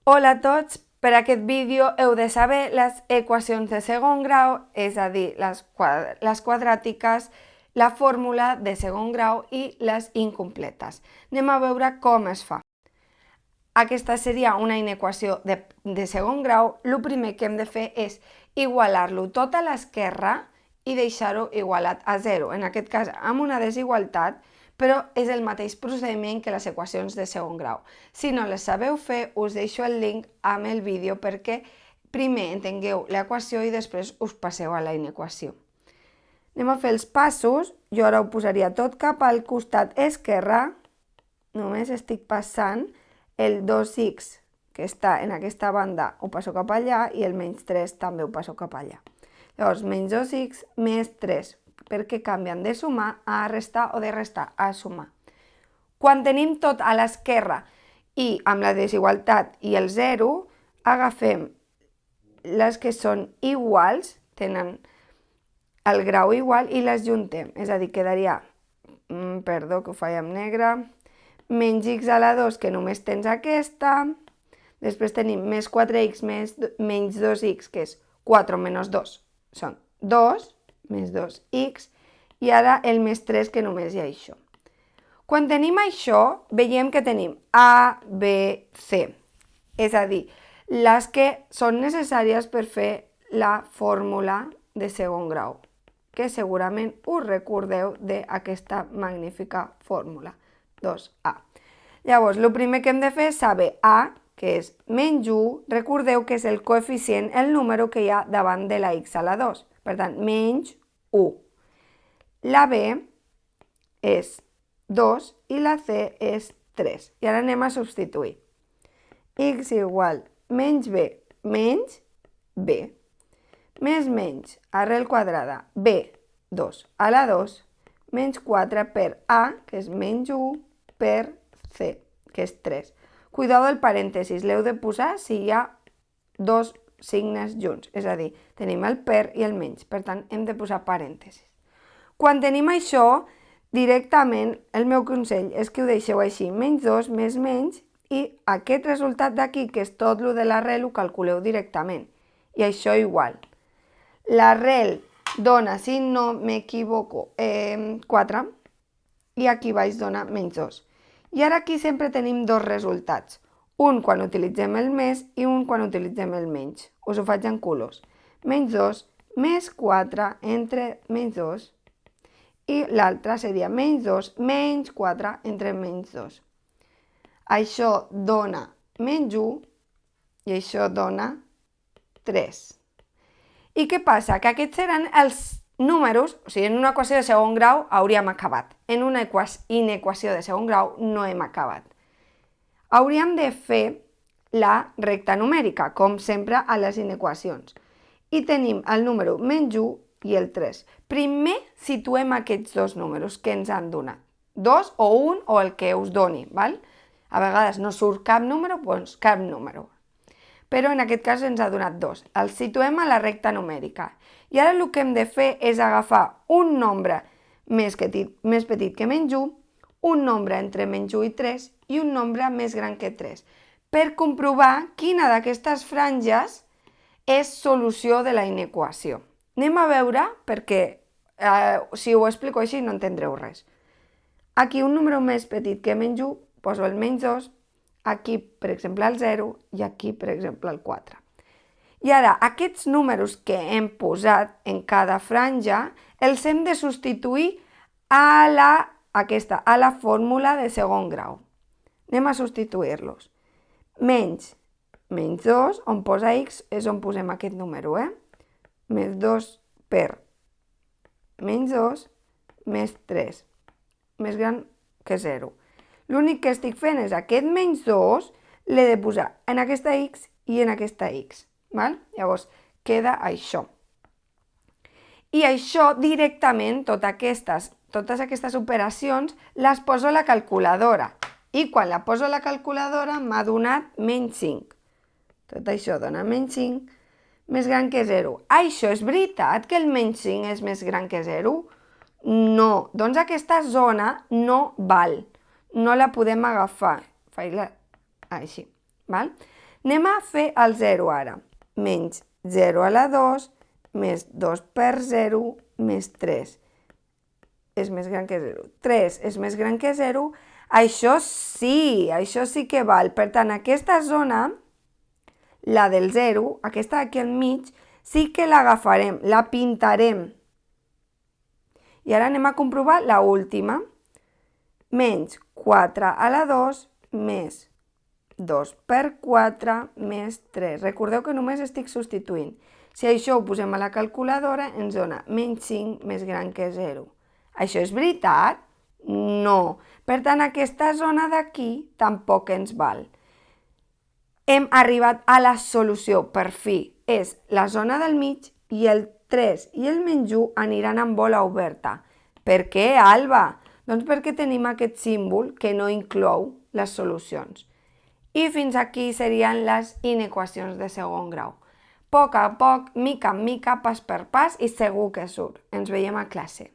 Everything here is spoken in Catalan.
Hola a tots! Per aquest vídeo heu de saber les equacions de segon grau, és a dir, les quadràtiques, la fórmula de segon grau i les incompletes. Anem a veure com es fa. Aquesta seria una inequació de segon grau. El primer que hem de fer és igualar-lo tot a l'esquerra i deixar-ho igualat a 0. En aquest cas, amb una desigualtat, però és el mateix procediment que les equacions de segon grau. Si no les sabeu fer, us deixo el link amb el vídeo perquè primer entengueu l'equació i després us passeu a la inequació. Anem a fer els passos. Jo ara ho posaria tot cap al costat esquerre. Només estic passant el 2x que està en aquesta banda ho passo cap allà i el menys 3 també ho passo cap allà. Llavors, menys 2x més 3, perquè canvien de sumar a restar o de restar a sumar. Quan tenim tot a l'esquerra i amb la desigualtat i el 0, agafem les que són iguals, tenen el grau igual i les juntem. És a dir, quedaria, perdó que ho faig amb negre, menys x a la 2, que només tens aquesta. Després tenim més 4x menys 2x, que és 4 menys 2, són 2, més 2x, i ara el més 3, que només hi ha això. Quan tenim això, veiem que tenim A, B, C, és a dir, les que són necessàries per fer la fórmula de segon grau, que segurament us recordeu d'aquesta magnífica fórmula, 2A. Llavors, el primer que hem de fer és saber A, que és menys 1, recordeu que és el coeficient, el número que hi ha davant de la x a la 2, per tant, menys 1. La B és 2 i la C és 3. I ara anem a substituir. X igual menys B menys B. Més menys, arrel quadrada, B, 2 a la 2, menys 4 per A, que és menys 1, per C, que és 3. Cuidado del parèntesis, l'heu de posar si hi ha dos signes junts, és a dir, tenim el per i el menys, per tant hem de posar parèntesis. Quan tenim això, directament el meu consell és que ho deixeu així, menys 2 més menys, i aquest resultat d'aquí, que és tot el de l'arrel, ho calculeu directament. I això igual. L'arrel dona, si no m'equivoco, 4, i aquí baix dona menys 2. I ara aquí sempre tenim dos resultats, un quan utilitzem el més i un quan utilitzem el menys. Us ho faig en colors. Menys 2 més 4 entre menys 2 i l'altre seria menys 2 menys 4 entre menys 2. Això dona menys 1 i això dona 3. I què passa? Que aquests seran els números, o sigui, en una equació de segon grau hauríem acabat. En una inequació de segon grau no hem acabat. Hauríem de fer la recta numèrica, com sempre a les inequacions. I tenim el número menys 1 i el 3. Primer situem aquests dos números que ens han donat. 2 o 1 o el que us doni, val? A vegades no surt cap número, doncs cap número. Però en aquest cas ens ha donat 2. El situem a la recta numèrica. I ara el que hem de fer és agafar un nombre més petit que menys 1, un nombre entre menys 1 i 3 i un nombre més gran que 3, per comprovar quina d'aquestes franges és solució de la inequació. Anem a veure, perquè si ho explico així no entendreu res. Aquí un número més petit que menys 1, poso el menys 2, aquí, per exemple, el 0 i aquí, per exemple, el 4. I ara, aquests números que hem posat en cada franja els hem de substituir a la fórmula de segon grau. Anem a substituir-los. Menys 2, on posa x, és on posem aquest número, Més 2 per menys 2, més 3, més gran que 0. L'únic que estic fent és aquest menys 2 l'he de posar en aquesta x i en aquesta x. Val? Llavors, queda això. I això directament, totes aquestes operacions, les poso a la calculadora. I quan la poso a la calculadora m'ha donat menys 5. Tot això dona menys 5, més gran que 0. Això és veritat que el menys 5 és més gran que 0? No, doncs aquesta zona no val. No la podem agafar. Faig-la així, val? Anem a fer el 0 ara. Menys 0 a la 2 més 2 per 0 més 3. És més gran que 0. 3 és més gran que 0. Això sí que val. Per tant, aquesta zona, la del 0, aquesta d'aquí al mig, sí que l'agafarem, la pintarem. I ara anem a comprovar la última. Menys 4 a la 2 més 2 per 4 més 3. Recordeu que només estic substituint. Si això ho posem a la calculadora, ens dona menys 5 més gran que 0. Això és veritat? No. Per tant, aquesta zona d'aquí tampoc ens val. Hem arribat a la solució, per fi. És la zona del mig i el 3 i el menys 1 aniran amb bola oberta. Per què, Alba? Doncs perquè tenim aquest símbol que no inclou les solucions. I fins aquí serien les inequacions de segon grau. A poc, mica en mica, pas per pas i segur que surt. Ens veiem a classe.